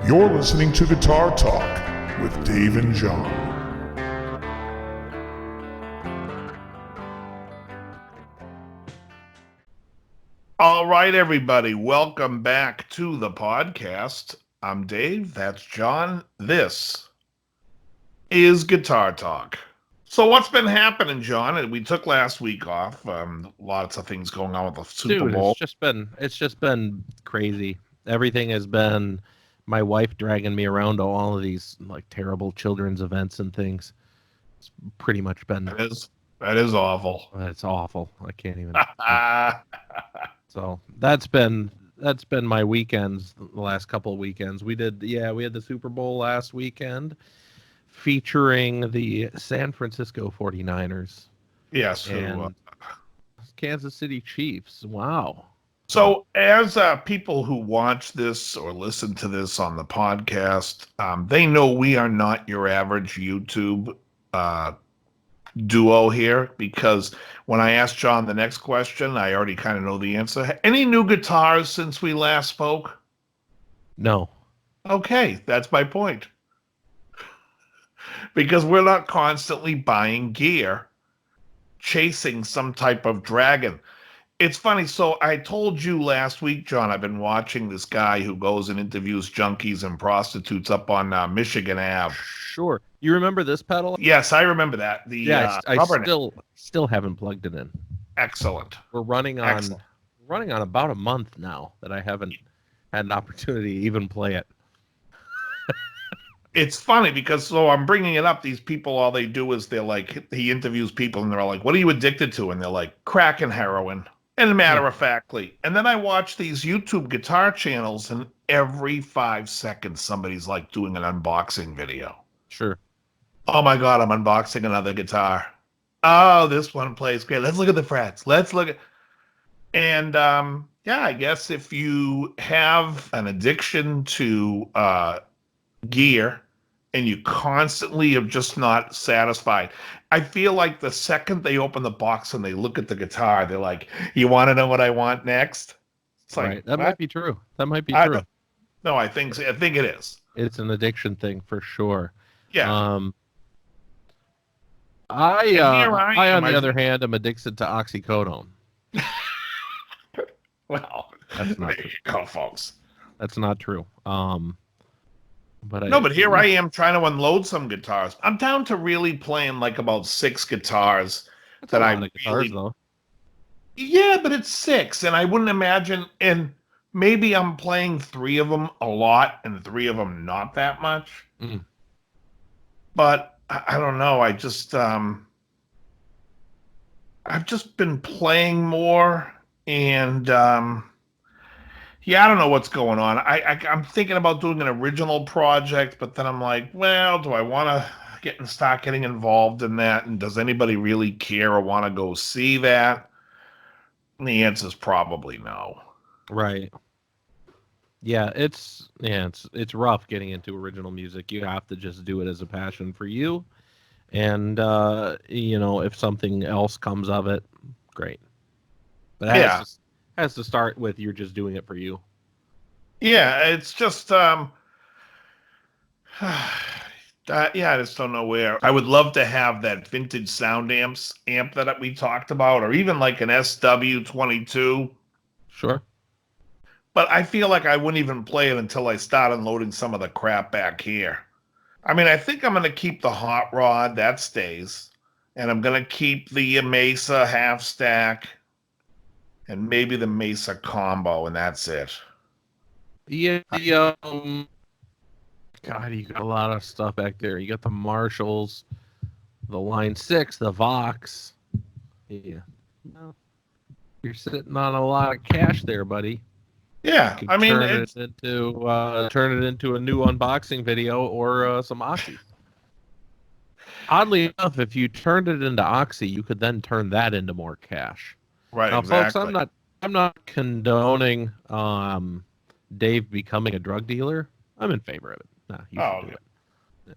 You're listening to Guitar Talk with Dave and John. All right, everybody, welcome back to the podcast. I'm Dave, that's John. This is Guitar Talk. So what's been happening, John? We took last week off. Lots of things going on with the Super Bowl. It's just been crazy. Everything has been my wife dragging me around to all of these like terrible children's events and things. It's pretty much been That is awful. It's awful. I can't even. So that's been my weekends. The last couple of weekends we had the Super Bowl last weekend, featuring the San Francisco 49ers. Yes, and Kansas City Chiefs. Wow. So as people who watch this or listen to this on the podcast, they know we are not your average YouTube duo here, because when I asked John the next question, I already kind of know the answer. Any new guitars since we last spoke? No. Okay, that's my point. Because we're not constantly buying gear, chasing some type of dragon. It's funny. So I told you last week, John, I've been watching this guy who goes and interviews junkies and prostitutes up on Michigan Ave. Sure. You remember this pedal? Yes, I remember that. I still haven't plugged it in. Excellent. We're running on about a month now that I haven't had an opportunity to even play it. It's funny because, so I'm bringing it up, these people, all they do is he interviews people and they're like, what are you addicted to? And they're like, crack and heroin. And matter-of-factly. And then I watch these YouTube guitar channels, and every 5 seconds somebody's like doing an unboxing video. Sure. Oh my God, I'm unboxing another guitar. Oh, this one plays great. Let's look at the frets. And I guess if you have an addiction to gear and you constantly are just not satisfied, I feel like the second they open the box and they look at the guitar, they're like, you want to know what I want next? It's like, right. That might be true. No, I think it is. It's an addiction thing for sure. Yeah. I on the other hand, am addicted to oxycodone. Well, that's not there you go, folks. That's not true. But here I am trying to unload some guitars. I'm down to really playing like about 6 guitars. That's that I guitars, though. Yeah, but it's 6, and I wouldn't imagine. And maybe I'm playing 3 of them a lot, and 3 of them not that much. Mm. But I don't know. I've just been playing more, and I don't know what's going on. I'm thinking about doing an original project, but then I'm like, well, do I want to start getting involved in that? And does anybody really care or want to go see that? And the answer is probably no. Right. Yeah, it's rough getting into original music. You have to just do it as a passion for you. And if something else comes of it, great. But it has to start with you're just doing it for you. Yeah, it's just I just don't know where. I would love to have that vintage sound amp that we talked about, or even like an SW22. Sure. But I feel like I wouldn't even play it until I start unloading some of the crap back here. I mean, I think I'm going to keep the hot rod. That stays. And I'm going to keep the Mesa half stack. And maybe the Mesa combo, and that's it. Yeah, God, you got a lot of stuff back there. You got the Marshalls, the Line 6, the Vox. Yeah. You're sitting on a lot of cash there, buddy. Yeah, I mean, turn it into a new unboxing video or some Oxy. Oddly enough, if you turned it into Oxy, you could then turn that into more cash. Right, now, exactly. Folks, I'm not condoning Dave becoming a drug dealer. I'm in favor of it. No, you should do it. Yeah.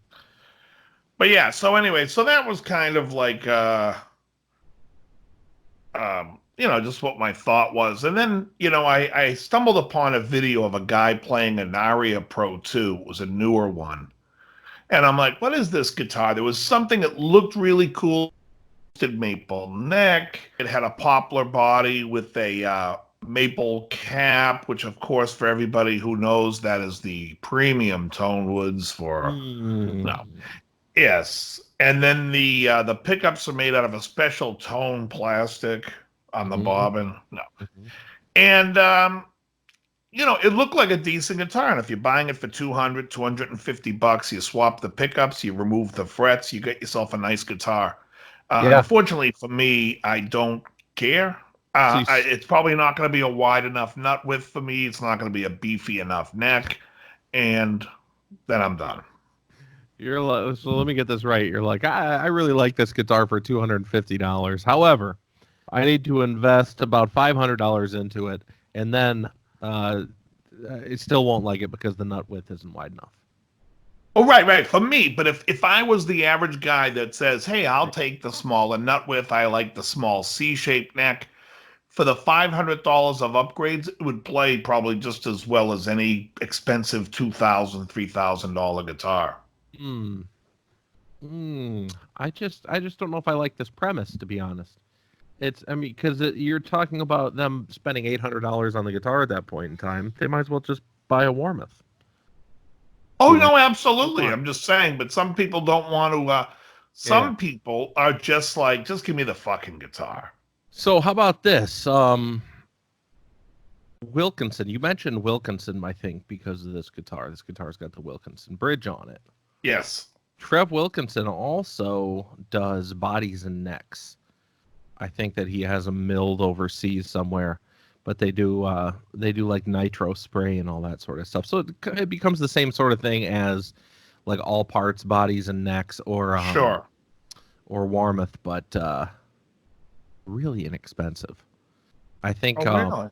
But yeah, so anyway, so that was kind of like just what my thought was. And then, I stumbled upon a video of a guy playing an Aria Pro 2. It was a newer one. And I'm like, what is this guitar? There was something that looked really cool. Maple neck. It had a poplar body with a maple cap, which, of course, for everybody who knows, that is the premium tone woods for. No. Yes. And then the pickups are made out of a special tone plastic on the bobbin. No. And it looked like a decent guitar. And if you're buying it for $250, you swap the pickups, you remove the frets, you get yourself a nice guitar. Unfortunately for me, I don't care. It's probably not going to be a wide enough nut width for me. It's not going to be a beefy enough neck. And then I'm done. You're like, so let me get this right. You're like, I really like this guitar for $250. However, I need to invest about $500 into it, and then it still won't like it because the nut width isn't wide enough. Oh, right. For me, but if I was the average guy that says, hey, I'll take the smaller nut width, I like the small C-shaped neck, for the $500 of upgrades, it would play probably just as well as any expensive $2,000, $3,000 guitar. I just don't know if I like this premise, to be honest. Because you're talking about them spending $800 on the guitar at that point in time. They might as well just buy a Warmoth. Oh, no, absolutely. I'm just saying, but some people don't want to. Some people are just like, just give me the fucking guitar. So how about this? Wilkinson. You mentioned Wilkinson, I think, because of this guitar. This guitar's got the Wilkinson bridge on it. Yes. Trev Wilkinson also does bodies and necks. I think that he has them milled overseas somewhere. But they do like nitro spray and all that sort of stuff. So it becomes the same sort of thing as like all parts, bodies and necks, or sure, or Warmoth, but really inexpensive. I think. Really?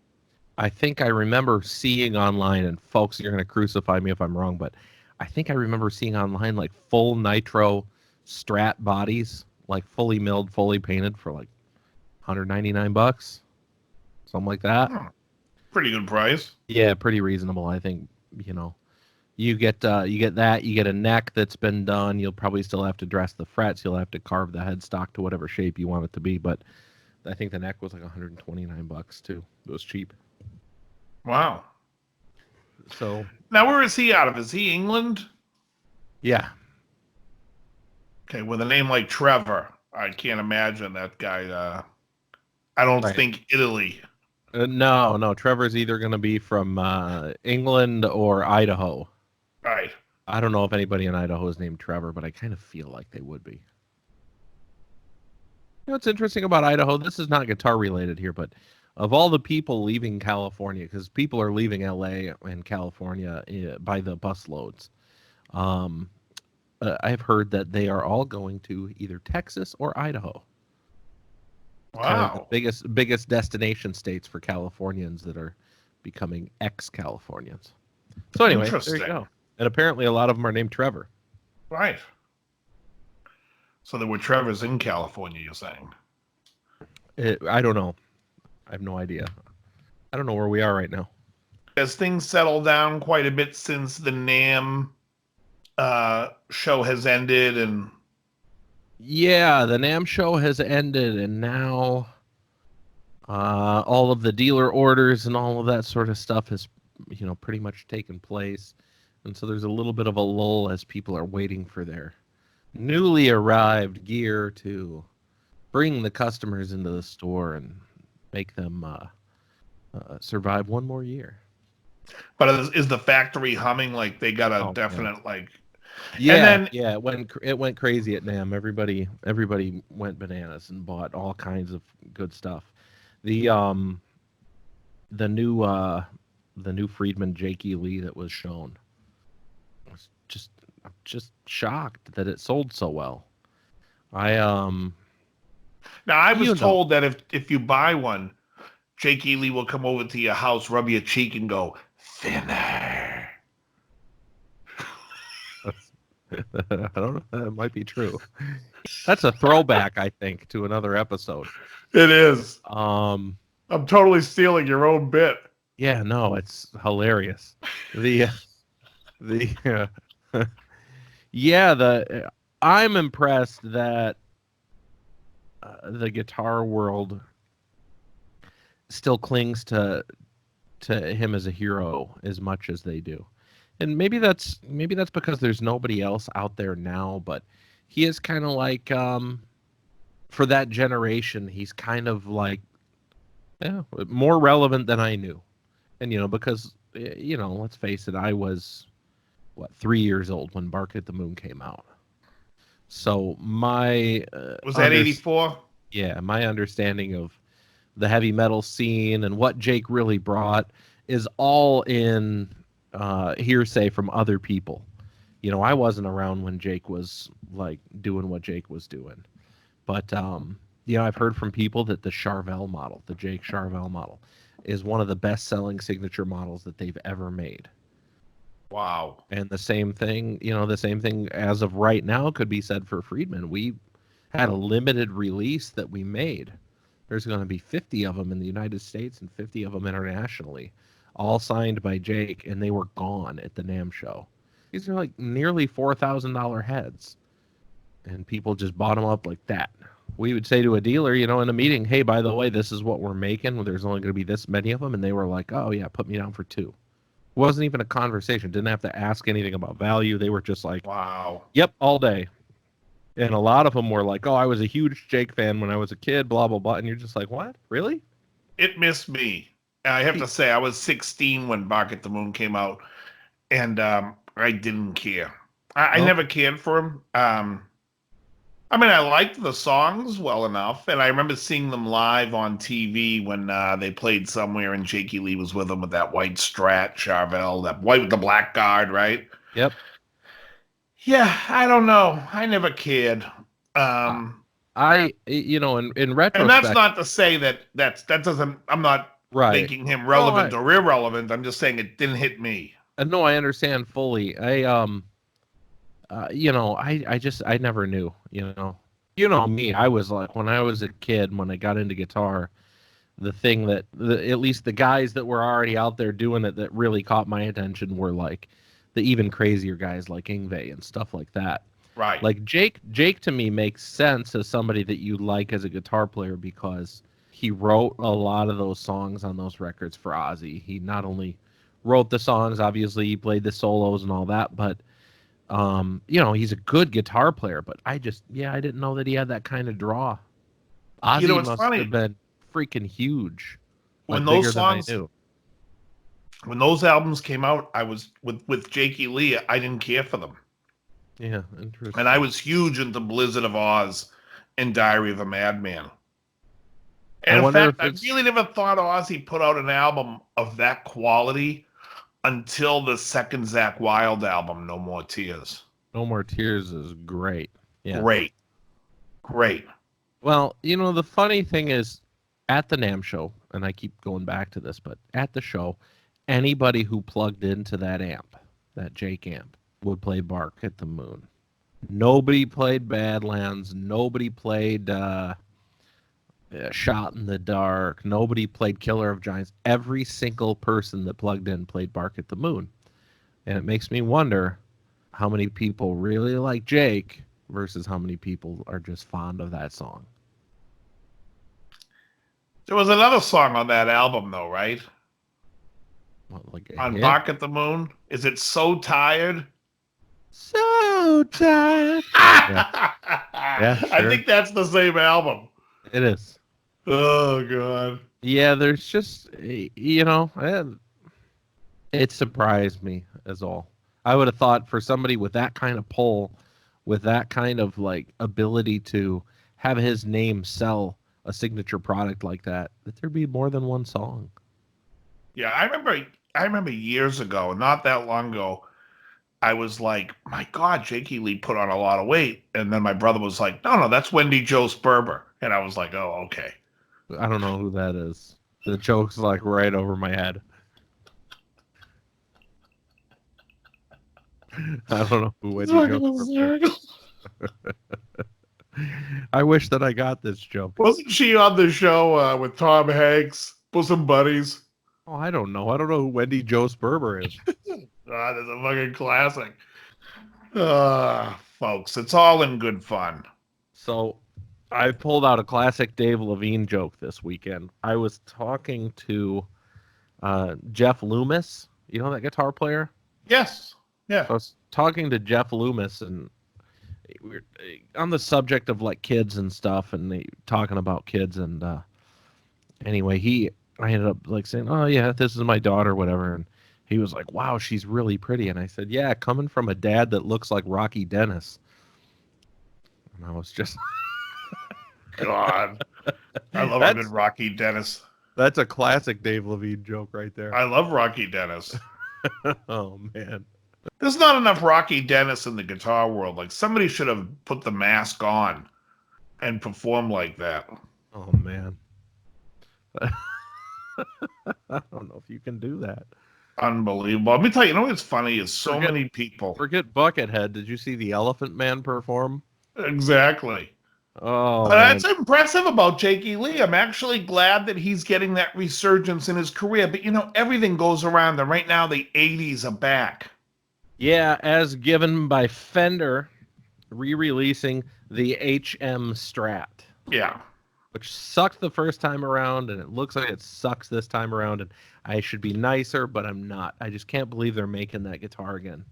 I think I remember seeing online, and folks, you're going to crucify me if I'm wrong, but I think I remember seeing online like full nitro Strat bodies, like fully milled, fully painted for like $199. Something like that. Pretty good price. Yeah, pretty reasonable. I think, you get that, you get a neck that's been done. You'll probably still have to dress the frets. You'll have to carve the headstock to whatever shape you want it to be. But I think the neck was like $129 too. It was cheap. Wow. So now where is he out of? Is he England? Yeah. Okay, with a name like Trevor, I can't imagine that guy. I don't think Italy. No. Trevor's either going to be from England or Idaho. Right. I don't know if anybody in Idaho is named Trevor, but I kind of feel like they would be. You know what's interesting about Idaho? This is not guitar related here, but of all the people leaving California, because people are leaving LA and California by the bus loads, I've heard that they are all going to either Texas or Idaho. Wow. Kind of the biggest destination states for Californians that are becoming ex-Californians. So anyway, there you go. And apparently a lot of them are named Trevor. Right. So there were Trevors in California, you're saying? I don't know. I have no idea. I don't know where we are right now. Has things settled down quite a bit since the NAMM show has ended? And yeah, the NAMM show has ended, and now all of the dealer orders and all of that sort of stuff has, pretty much taken place. And so there's a little bit of a lull as people are waiting for their newly arrived gear to bring the customers into the store and make them survive one more year. But is the factory humming? Like they got a definite like? Yeah, and then, it went crazy at NAMM. Everybody went bananas and bought all kinds of good stuff. The new Friedman Jakey Lee that was shown was just shocked that it sold so well. Now I was told that if you buy one, Jakey Lee will come over to your house, rub your cheek, and go thinner. I don't know. That might be true. That's a throwback, I think, to another episode. It is. Um, I'm totally stealing your own bit. yeah, no, it's hilarious. The yeah, I'm impressed that the guitar world still clings to him as a hero as much as they do. And maybe that's because there's nobody else out there now, but he is kind of like for that generation, he's kind of like more relevant than I knew. And because let's face it, I was 3 years old when Bark at the Moon came out. So my Was that 84? yeah, my understanding of the heavy metal scene and what Jake really brought is all in hearsay from other people. I wasn't around when Jake was like doing what Jake was doing, but I've heard from people that the Charvel model, the Jake Charvel model, is one of the best-selling signature models that they've ever made. Wow. And the same thing as of right now could be said for Friedman. We had a limited release that we made. There's going to be 50 of them in the United States and 50 of them internationally, all signed by Jake, and they were gone at the NAMM show. These are like nearly $4,000 heads, and people just bought them up like that. We would say to a dealer, in a meeting, hey, by the way, this is what we're making. There's only going to be this many of them, and they were like, oh, yeah, put me down for 2. It wasn't even a conversation. Didn't have to ask anything about value. They were just like, wow. Yep, all day. And a lot of them were like, oh, I was a huge Jake fan when I was a kid, blah, blah, blah. And you're just like, what? Really? It missed me. I have to say, I was 16 when Bark at the Moon came out, and I didn't care. I never cared for him. I mean, I liked the songs well enough, and I remember seeing them live on TV when they played somewhere, and Jakey Lee was with them with that white Strat Charvel, that white with the black guard, right? Yep. Yeah, I don't know. I never cared. In retrospect, and that's not to say that doesn't. I'm not making him relevant or irrelevant. I'm just saying it didn't hit me. No, I understand fully. I never knew. Me. I was like, when I was a kid, when I got into guitar, the thing that at least the guys that were already out there doing it that really caught my attention were like the even crazier guys like Yngwie and stuff like that. Right. Like Jake to me makes sense as somebody that you like as a guitar player because he wrote a lot of those songs on those records for Ozzy. He not only wrote the songs, obviously he played the solos and all that, but he's a good guitar player, but I didn't know that he had that kind of draw. Ozzy must have been freaking huge. When those songs, when those albums came out, I was with Jakey Lee. I didn't care for them. Yeah, interesting. And I was huge into Blizzard of Oz and Diary of a Madman. And in fact, I really never thought Ozzy put out an album of that quality until the second Zakk Wylde album, No More Tears. No More Tears is great. Yeah. Great. Well, the funny thing is, at the NAMM show, and I keep going back to this, but at the show, anybody who plugged into that amp, that Jake amp, would play Bark at the Moon. Nobody played Badlands. Nobody played Shot in the Dark. Nobody played Killer of Giants. Every single person that plugged in played Bark at the Moon. And it makes me wonder how many people really like Jake versus how many people are just fond of that song. There was another song on that album, though, right? What, like on Bark at the Moon? Is it So Tired? So Tired. Yeah, sure. I think that's the same album. It is. Oh, God. Yeah, there's just, it surprised me, as all. I would have thought for somebody with that kind of pull, with that kind of, like, ability to have his name sell a signature product like that there'd be more than one song. Yeah, I remember years ago, not that long ago, I was like, my God, Jakey Lee put on a lot of weight. And then my brother was like, no, that's Wendy Jo Sperber. And I was like, oh, okay. I don't know who that is. The joke's like right over my head. I don't know who It's Wendy fucking Jones Burber hysterical. is. I wish that I got this joke. Wasn't she on the show with Tom Hanks? Bosom Buddies? Oh, I don't know. I don't know who Wendy Jones Burber is. Ah, that's a fucking classic. Folks, it's all in good fun. So I pulled out a classic Dave Levine joke this weekend. I was talking to Jeff Loomis. You know that guitar player? Yes. Yeah. I was talking to Jeff Loomis, and we were on the subject of like kids and stuff, and talking about kids. And anyway, I ended up like saying, "Oh yeah, this is my daughter, whatever." And he was like, "Wow, she's really pretty." And I said, "Yeah, coming from a dad that looks like Rocky Dennis." And I was just, God. I love a good Rocky Dennis. that's a classic Dave Levine joke right there. I love Rocky Dennis. Oh man. There's not enough Rocky Dennis in the guitar world. Like, somebody should have put the mask on and performed like that. Oh man. I don't know if you can do that. Unbelievable. Let me tell you, what's funny is many people. Forget Buckethead. Did you see the Elephant Man perform? Exactly. Oh, But man. that's impressive about Jakey Lee. I'm actually glad that he's getting that resurgence in his career. But, everything goes around. And right now, the 80s are back. Yeah, as given by Fender, re-releasing the HM Strat. Yeah. Which sucked the first time around, and it looks like it sucks this time around. And I should be nicer, but I'm not. I just can't believe they're making that guitar again.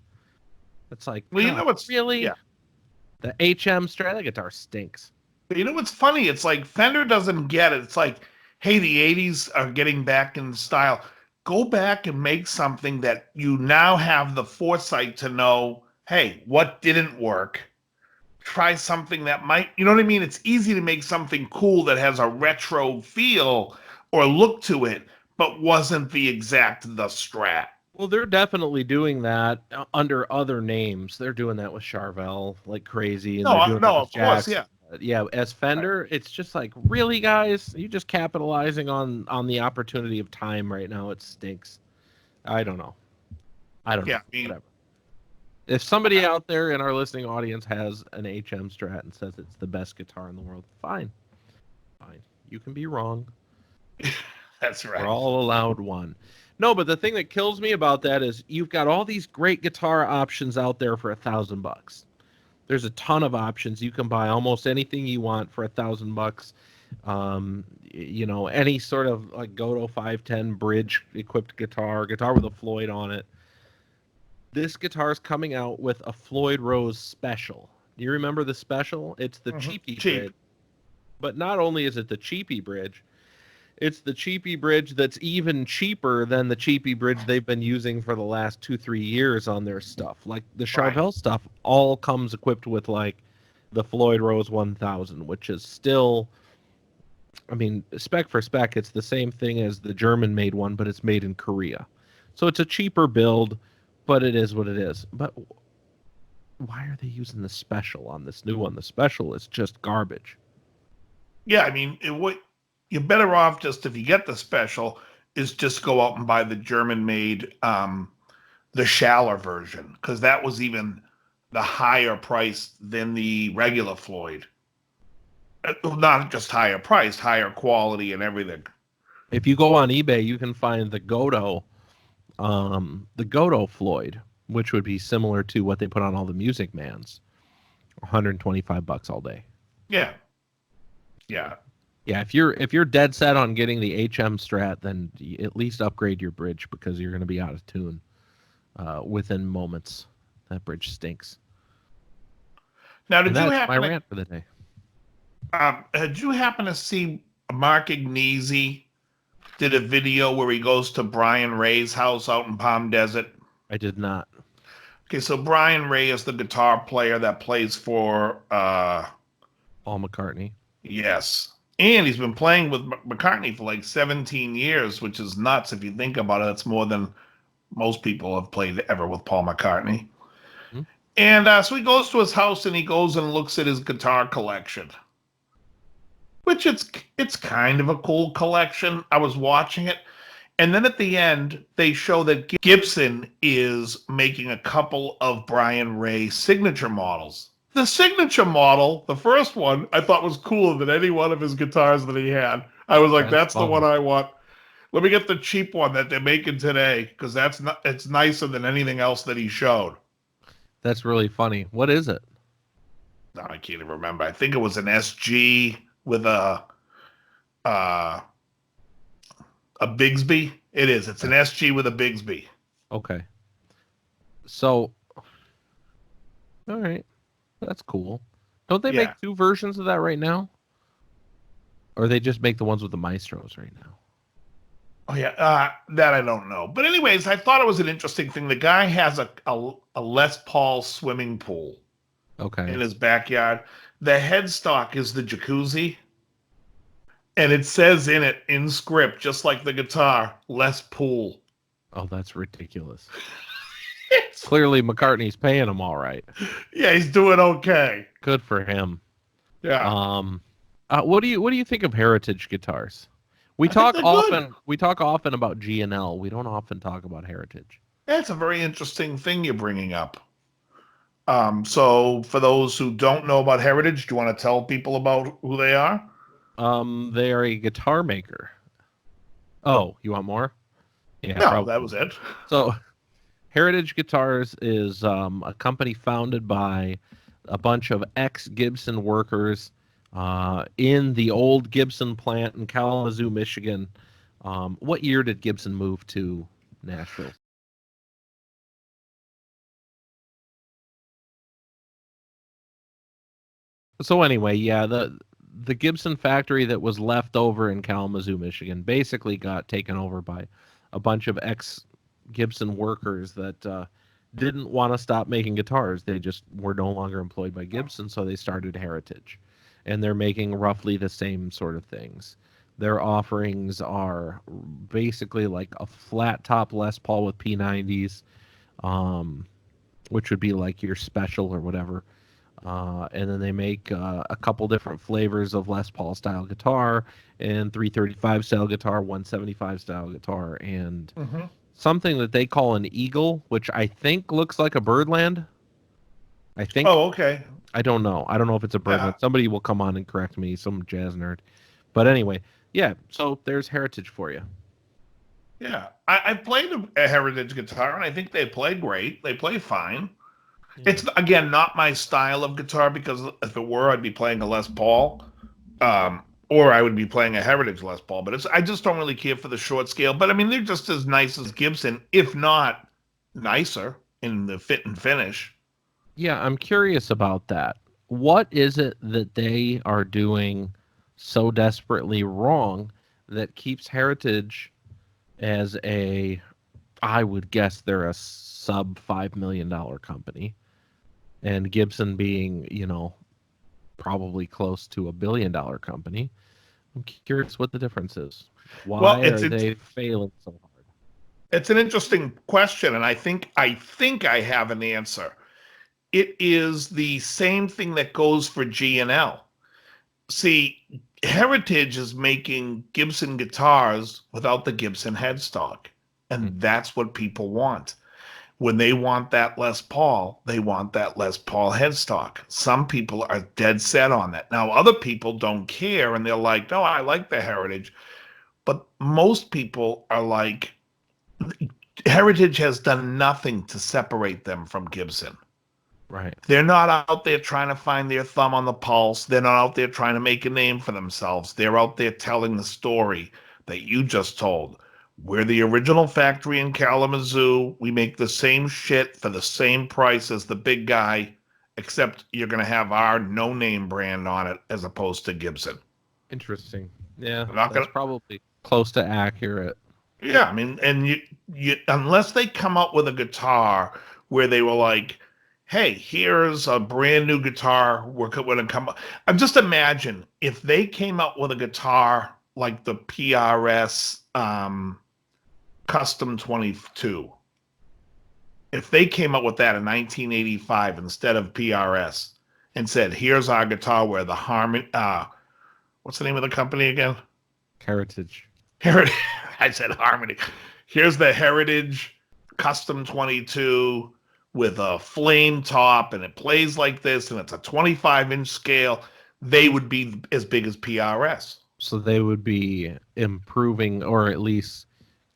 It's like, Well, you know what's really? Yeah. The HM Strat, that guitar stinks. But you know what's funny? It's like Fender doesn't get it. It's like, hey, the 80s are getting back in style. Go back and make something that you now have the foresight to know, hey, what didn't work? Try something that might, you know what I mean? It's easy to make something cool that has a retro feel or look to it, but wasn't the Strat. Well, they're definitely doing that under other names. They're doing that with Charvel like crazy. And they're doing that with of course, Jax. yeah. Yeah, as Fender, it's just like, really, guys? You just capitalizing on the opportunity of time right now. It stinks. I don't know. Yeah, Whatever. If somebody out there in our listening audience has an HM Strat and says it's the best guitar in the world, fine. You can be wrong. That's right. We're all allowed one. No, but the thing that kills me about that is you've got all these great guitar options out there for $1,000. There's a ton of options. You can buy almost anything you want for $1,000. Any sort of like Goto 510 bridge equipped guitar with a Floyd on it. This guitar is coming out with a Floyd Rose Special. Do you remember the Special? It's the cheapy bridge. But not only is it the cheapy bridge, it's the cheapy bridge that's even cheaper than the cheapy bridge they've been using for the last 2-3 years on their stuff. Like the Charvel stuff all comes equipped with like the Floyd Rose 1000, which is still, I mean, spec for spec, it's the same thing as the German-made one, but it's made in Korea. So it's a cheaper build, but it is what it is. But why are they using the Special on this new one? The Special is just garbage. Yeah, I mean, you're better off just, if you get the Special, is just go out and buy the German-made, the Schaller version, because that was even the higher price than the regular Floyd. Not just higher price, higher quality and everything. If you go on eBay, you can find the Goto Floyd, which would be similar to what they put on all the Music Mans. $125 all day. Yeah. If you're dead set on getting the HM Strat, then at least upgrade your bridge, because you're going to be out of tune within moments. That bridge stinks. Now, that's my rant for the day. Did you happen to see Mark Agnesi did a video where he goes to Brian Ray's house out in Palm Desert? I did not. Okay, so Brian Ray is the guitar player that plays for Paul McCartney. Yes. And he's been playing with McCartney for like 17 years, which is nuts if you think about it. That's more than most people have played ever with Paul McCartney. Mm-hmm. And so he goes to his house and he goes and looks at his guitar collection, which it's kind of a cool collection. I was watching it, And then at the end, they show that Gibson is making a couple of Brian Ray signature models. The signature model, the first one, I thought was cooler than any one of his guitars that he had. I was like, that's the one I want. Let me get the cheap one that they're making today, because it's nicer than anything else that he showed. That's really funny. What is it? No, I can't even remember. I think it was an SG with a Bigsby. It is. It's an SG with a Bigsby. Okay. So, all right. That's cool. Don't they make two versions of that right now? Or they just make the ones with the Maestros right now? Oh, yeah. That I don't know. But anyways, I thought it was an interesting thing. The guy has a Les Paul swimming pool in his backyard. The headstock is the jacuzzi. And it says in it, in script, just like the guitar, Les Pool. Oh, that's ridiculous. Clearly, McCartney's paying him all right. Yeah, he's doing okay. Good for him. Yeah. What do you think of heritage guitars? We talk often about G&L. We don't often talk about heritage. That's a very interesting thing you're bringing up. So for those who don't know about heritage, do you want to tell people about who they are? They are a guitar maker. Oh, you want more? Yeah, no, probably. That was it. So, Heritage Guitars is a company founded by a bunch of ex-Gibson workers in the old Gibson plant in Kalamazoo, Michigan. What year did Gibson move to Nashville? So anyway, yeah, the Gibson factory that was left over in Kalamazoo, Michigan, basically got taken over by a bunch of ex-Gibson workers that didn't want to stop making guitars. They just were no longer employed by Gibson, so they started Heritage. And they're making roughly the same sort of things. Their offerings are basically like a flat top Les Paul with P90s, which would be like your special or whatever. And then they make a couple different flavors of Les Paul style guitar and 335 style guitar, 175 style guitar, and something that they call an eagle, which I think looks like a birdland. I think. Oh, okay. I don't know. I don't know if it's a birdland. Yeah. Somebody will come on and correct me, some jazz nerd. But anyway, yeah, so there's Heritage for you. Yeah. I played a Heritage guitar, and I think they play great. They play fine. Yeah. It's, again, not my style of guitar, because if it were, I'd be playing a Les Paul, or I would be playing a Heritage Les Paul. But I just don't really care for the short scale. But, I mean, they're just as nice as Gibson, if not nicer in the fit and finish. Yeah, I'm curious about that. What is it that they are doing so desperately wrong that keeps Heritage as I would guess they're a sub $5 million company, and Gibson being, probably close to $1 billion company? I'm curious what the difference is. Why are they failing so hard? It's an interesting question, and I think I have an answer. It is the same thing that goes for G&L. See, Heritage is making Gibson guitars without the Gibson headstock, and that's what people want. When they want that Les Paul, they want that Les Paul headstock. Some people are dead set on that. Now, other people don't care, and they're like, no, I like the Heritage. But most people are like, Heritage has done nothing to separate them from Gibson. Right. They're not out there trying to find their thumb on the pulse. They're not out there trying to make a name for themselves. They're out there telling the story that you just told. We're the original factory in Kalamazoo. We make the same shit for the same price as the big guy, except you're going to have our no-name brand on it as opposed to Gibson. Interesting. Yeah, that's probably close to accurate. Yeah, I mean, and you unless they come up with a guitar where they were like, hey, here's a brand new guitar. We're going to come up. Just imagine if they came out with a guitar like the PRS Custom 22. If they came up with that in 1985 instead of PRS and said, here's our guitar where the Harmony, what's the name of the company again? Heritage. I said Harmony. Here's the Heritage Custom 22 with a flame top, and it plays like this, and it's a 25-inch scale. They would be as big as PRS. So they would be improving, or at least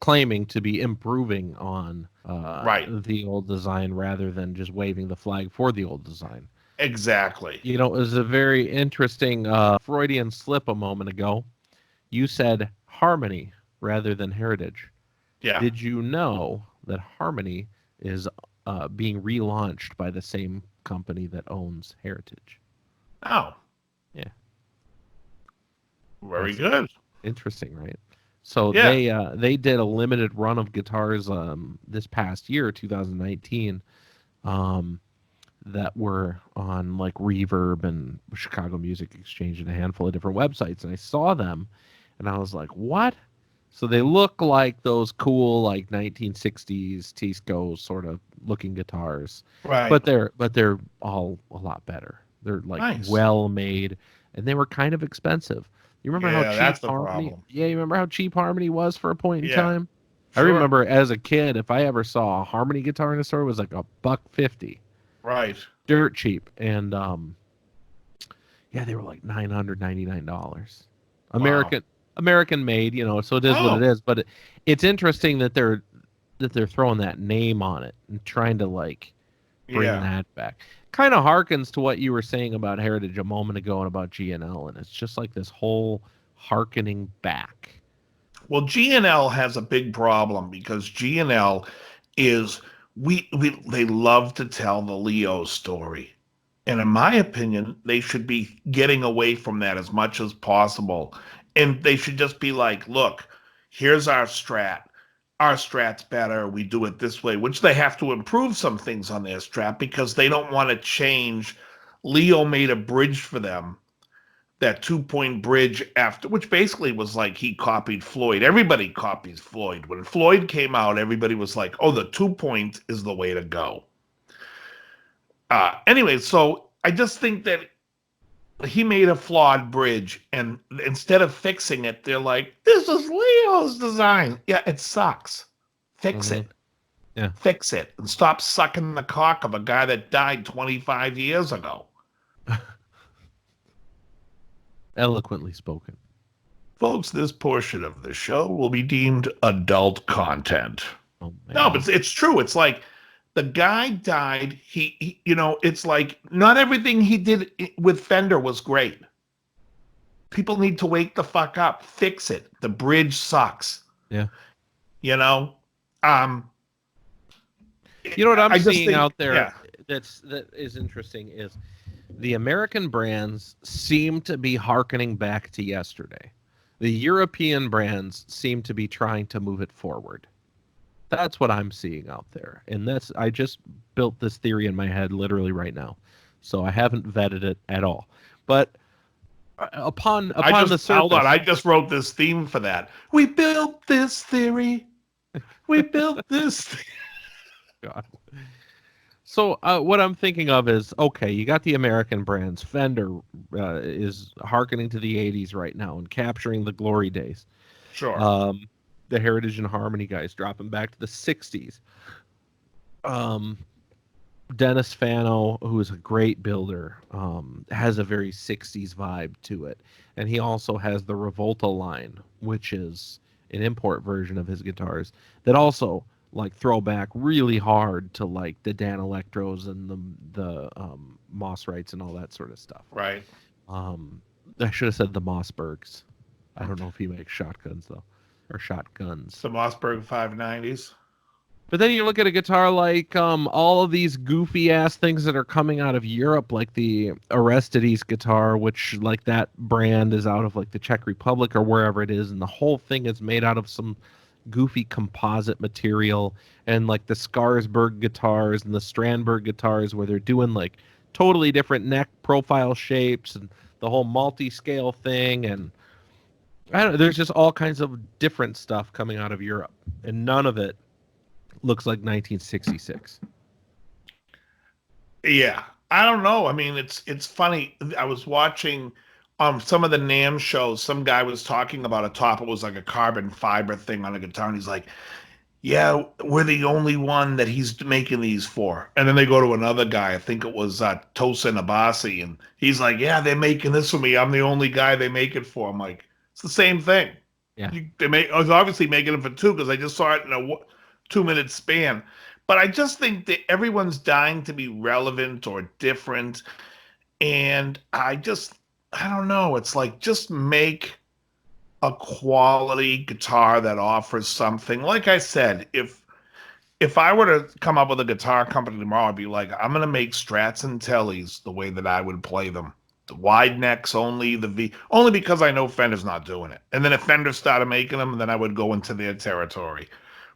claiming to be improving on Right. the old design rather than just waving the flag for the old design. Exactly. You know, it was a very interesting Freudian slip a moment ago. You said Harmony rather than Heritage. Yeah. Did you know that Harmony is being relaunched by the same company that owns Heritage? Oh. Yeah. Very That's good. interesting, right? So Yeah. they did a limited run of guitars this past year, 2019, that were on like Reverb and Chicago Music Exchange and a handful of different websites, and I saw them, and I was like, "What?" So they look like those cool like 1960s Tisco sort of looking guitars, Right. but they're all a lot better. They're like Nice. well made, and they were kind of expensive. You remember how Yeah, cheap that's the Harmony? problem. Yeah, you remember how cheap Harmony was for a point in Yeah. time? I Sure. remember as a kid, if I ever saw a Harmony guitar in a store, it was like $1.50, Right. dirt cheap, and yeah, they were like $999. Wow. American made, you know, so it is what it Oh, is. But it's interesting that they're throwing that name on it and trying to like bring yeah. that back. Kind of harkens to what you were saying about Heritage a moment ago and about GNL, and it's just like this whole harkening back. Well, GNL has a big problem because GNL is we they love to tell the Leo story. And in my opinion, they should be getting away from that as much as possible. And they should just be like, look, here's our strat. Our strat's better. We do it this way, which they have to improve some things on their strat because they don't want to change. Leo made a bridge for them, that 2 point bridge after, which basically was like he copied Floyd. Everybody copies Floyd. When Floyd came out, everybody was like, oh, the 2 point is the way to go. Anyway, so I just think that he made a flawed bridge, and instead of fixing it, they're like, this is Leo's design. Yeah, it sucks. Fix Hmm. it. Yeah, Fix it. And stop sucking the cock of a guy that died 25 years ago. eloquently spoken. Folks, this portion of the show will be deemed adult content. Oh No, man. but it's true. It's like the guy died. It's like not everything he did with Fender was great. People need to wake the fuck up. Fix it. The bridge sucks. Yeah. You know, um, You know what I'm I just seeing think, out there yeah, that is interesting is the American brands seem to be hearkening back to yesterday. The European brands seem to be trying to move it forward. That's what I'm seeing out there. And that's I just built this theory in my head literally right now. So I haven't vetted it at all. But I upon the just hold on. surface, I just wrote this theme for that. We built this theory. We built this. God. So what I'm thinking of is okay, you got the American brands. Fender is hearkening to the 80s right now and capturing the glory days. Sure. Um, the Heritage and Harmony guys dropping back to the 60s. Um, Dennis Fano, who is a great builder, has a very 60s vibe to it. And he also has the Revolta line, which is an import version of his guitars that also like throw back really hard to like the Dan Electros and the Moss Wrights and all that sort of stuff. Right. Um, I should have said the Mossbergs. I don't know if he makes shotguns though, or shotguns. The Mossberg 590s. But then you look at a guitar like all of these goofy ass things that are coming out of Europe, like the Aristides guitar, which like that brand is out of like the Czech Republic or wherever it is, and the whole thing is made out of some goofy composite material, and like the Skarsberg guitars and the Strandberg guitars, where they're doing like totally different neck profile shapes and the whole multi-scale thing, and I don't know, there's just all kinds of different stuff coming out of Europe, and none of it looks like 1966. Yeah. I don't know. I mean, it's funny. I was watching some of the NAMM shows, some guy was talking about a top. It was like a carbon fiber thing on a guitar, and he's like, "Yeah, we're the only one that he's making these for." And then they go to another guy. I think it was Tosin Abasi, and he's like, "Yeah, they're making this for me. I'm the only guy they make it for." I'm like, it's the same thing. Yeah. I was obviously making it for two because I just saw it in a 2 minute span. But I just think that everyone's dying to be relevant or different, and I don't know. It's like just make a quality guitar that offers something. Like I said, if I were to come up with a guitar company tomorrow, I'd be like, I'm gonna make Strats and Tellys the way that I would play them. The wide necks only, the V, only because I know Fender's not doing it. And then if Fender started making them, then I would go into their territory.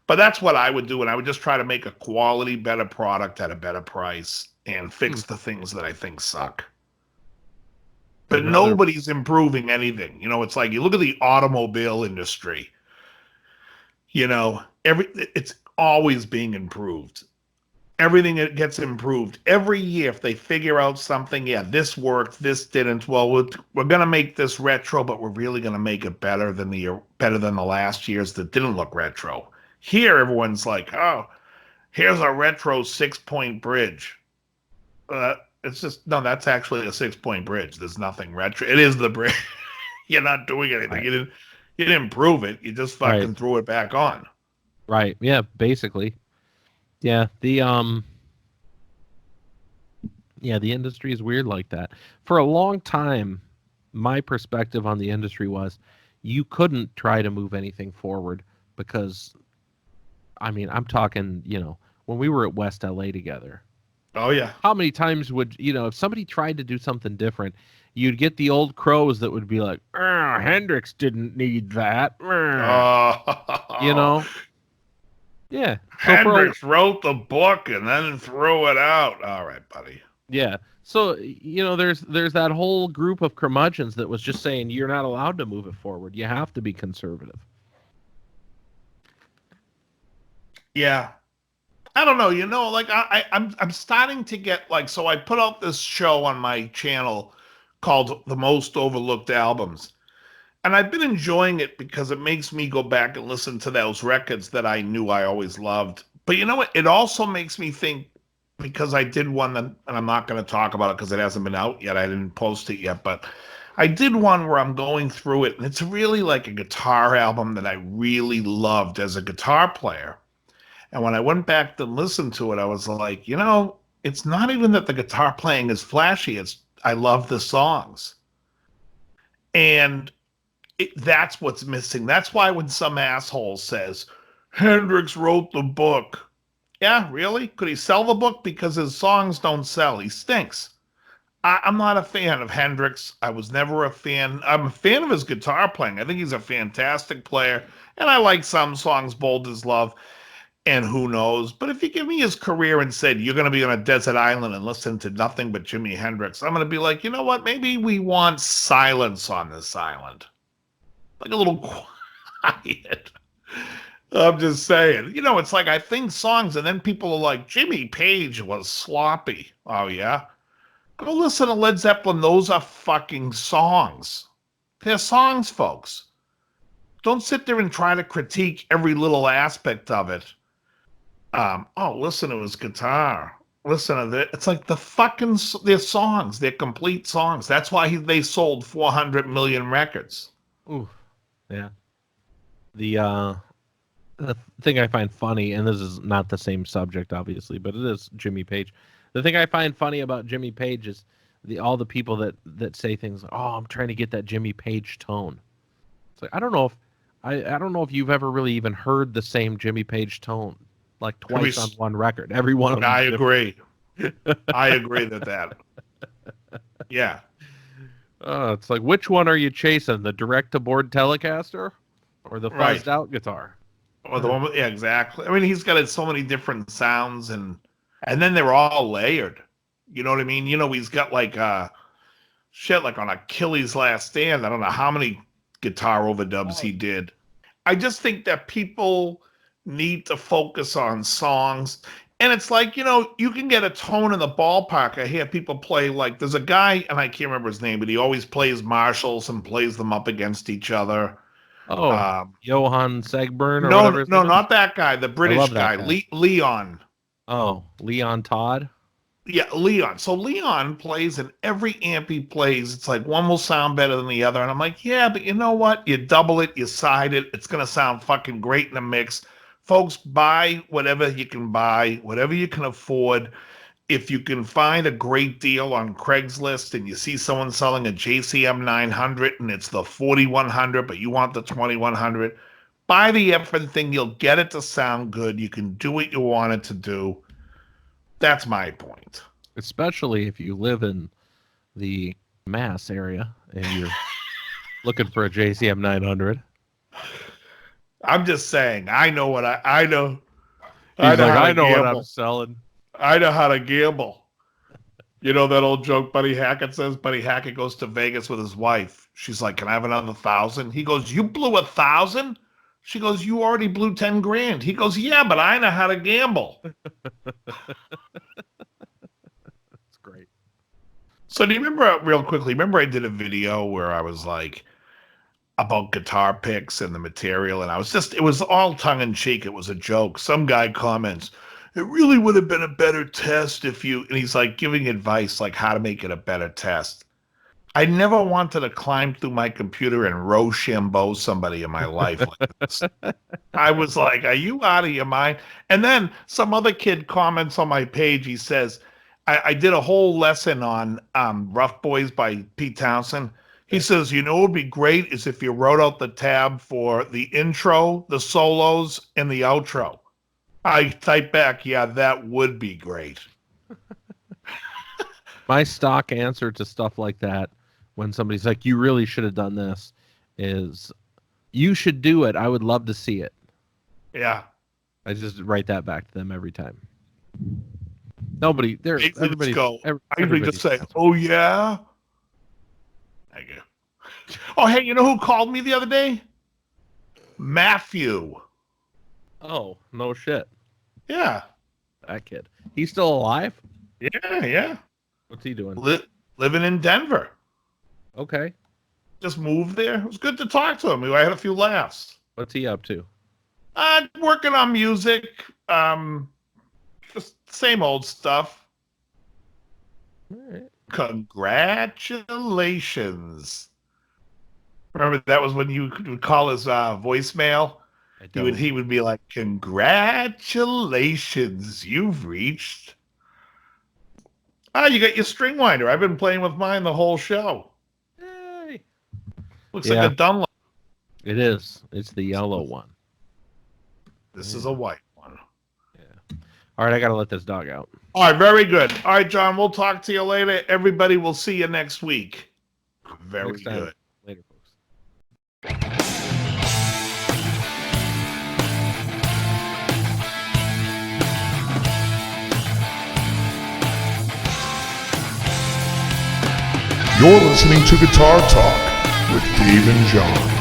But that's what I would do, and I would just try to make a quality, better product at a better price and fix the things that I think suck. But Another. nobody's improving anything. It's like you look at the automobile industry. It's always being improved. Everything gets improved every year. If they figure out something, yeah, this worked, this didn't. Well, we're gonna make this retro, but we're really gonna make it better than the last year's that didn't look retro. Here, everyone's like, oh, here's a retro 6-point bridge. It's just no. That's actually a 6-point bridge. There's nothing retro. It is the bridge. You're not doing anything. Right. You didn't improve it. You just fucking Right. threw it back on. Right. Yeah. Basically. Yeah. The industry is weird like that. For a long time, my perspective on the industry was you couldn't try to move anything forward because, I mean, I'm talking, when we were at West LA together, Oh yeah. how many times would, if somebody tried to do something different, you'd get the old crows that would be like, Hendrix didn't need that. You Oh, know? Yeah. So Hendrix wrote the book and then threw it out. All right, buddy. yeah. So, there's that whole group of curmudgeons that was just saying you're not allowed to move it forward. You have to be conservative. Yeah. I don't know. Like I'm starting to get like, so I put out this show on my channel called The Most Overlooked Albums. And I've been enjoying it because it makes me go back and listen to those records that I knew I always loved. But you know what? It also makes me think, because I did one, and I'm not going to talk about it because it hasn't been out yet. I didn't post it yet, but I did one where I'm going through it, and it's really like a guitar album that I really loved as a guitar player. And when I went back to listen to it, I was like, it's not even that the guitar playing is flashy. It's I love the songs. And that's what's missing. That's why when some asshole says, Hendrix wrote the book. Yeah, really? Could he sell the book? Because his songs don't sell. He stinks. I'm not a fan of Hendrix. I was never a fan. I'm a fan of his guitar playing. I think he's a fantastic player. And I like some songs, Bold as Love and Who Knows. But if you give me his career and said, you're going to be on a desert island and listen to nothing but Jimi Hendrix, I'm going to be like, you know what? Maybe we want silence on this island. Like a little quiet. I'm just saying. It's like I think songs and then people are like, Jimmy Page was sloppy. Oh, yeah? Go listen to Led Zeppelin. Those are fucking songs. They're songs, folks. Don't sit there and try to critique every little aspect of it. Listen to his guitar. Listen to that. It's like they're songs. They're complete songs. That's why they sold 400 million records. Ooh, yeah. The thing I find funny, and this is not the same subject, obviously, but it is Jimmy Page. The thing I find funny about Jimmy Page is all the people that say things like, "Oh, I'm trying to get that Jimmy Page tone." It's like I don't know if you've ever really even heard the same Jimmy Page tone like twice on one record. Every one of them. I agree. I agree that. Yeah. It's like, which one are you chasing? The direct-to-board Telecaster or the fuzzed-out guitar? Or the one, yeah, exactly. I mean, he's got so many different sounds, and then they're all layered. You know what I mean? He's got like like on Achilles' Last Stand. I don't know how many guitar overdubs he did. I just think that people need to focus on songs. And it's like, you can get a tone in the ballpark. I hear people play like there's a guy, and I can't remember his name, but he always plays Marshalls and plays them up against each other. Oh, Johan Segburn or No, whatever his no, name is? not that guy. The British love that guy. Leon. Oh, Leon Todd. Yeah, Leon. So Leon plays, and every amp he plays, it's like one will sound better than the other. And I'm like, yeah, but you know what? You double it, you side it, it's gonna sound fucking great in the mix. Folks, buy whatever you can buy, whatever you can afford. If you can find a great deal on Craigslist and you see someone selling a JCM 900 and it's the 4100, but you want the 2100, buy the effing thing. You'll get it to sound good. You can do what you want it to do. That's my point. Especially if you live in the Mass area and you're looking for a JCM 900. I'm just saying, I know what I know. He's I know what I'm selling. I know how to gamble. You know that old joke Buddy Hackett says? Buddy Hackett goes to Vegas with his wife. She's like, can I have another 1,000? He goes, you blew 1,000? She goes, you already blew 10 grand. He goes, yeah, but I know how to gamble. That's great. So do you remember, real quickly, I did a video where I was like, about guitar picks and the material, and it was all tongue-in-cheek. It was a joke. Some guy comments, it really would have been a better test if you, and he's like giving advice like how to make it a better test. I never wanted to climb through my computer and Rochambeau somebody in my life like this. I was like, are you out of your mind? And then some other kid comments on my page. He says, I did a whole lesson on Rough Boys by Pete Townsend. He says, what would be great is if you wrote out the tab for the intro, the solos, and the outro. I type back, yeah, that would be great. My stock answer to stuff like that, when somebody's like, you really should have done this, is, you should do it. I would love to see it. Yeah. I just write that back to them every time. Everybody go. I usually just say, oh, yeah? Thank you. Oh, hey, you know who called me the other day? Matthew. Oh, no shit. Yeah. That kid. He's still alive? Yeah. What's he doing? Living in Denver. Okay. Just moved there. It was good to talk to him. I had a few laughs. What's he up to? Working on music. Just same old stuff. All right. Congratulations. Remember that was when you would call his voicemail? He would be like, congratulations, you've reached. You got your string winder. I've been playing with mine the whole show. Hey. Looks like a Dunlop. It is. It's the yellow one. This is a white one. Yeah. All right, I got to let this dog out. All right, very good. All right, John, we'll talk to you later. Everybody, we'll see you next week. Very good. Later, folks. You're listening to Guitar Talk with Dave and John.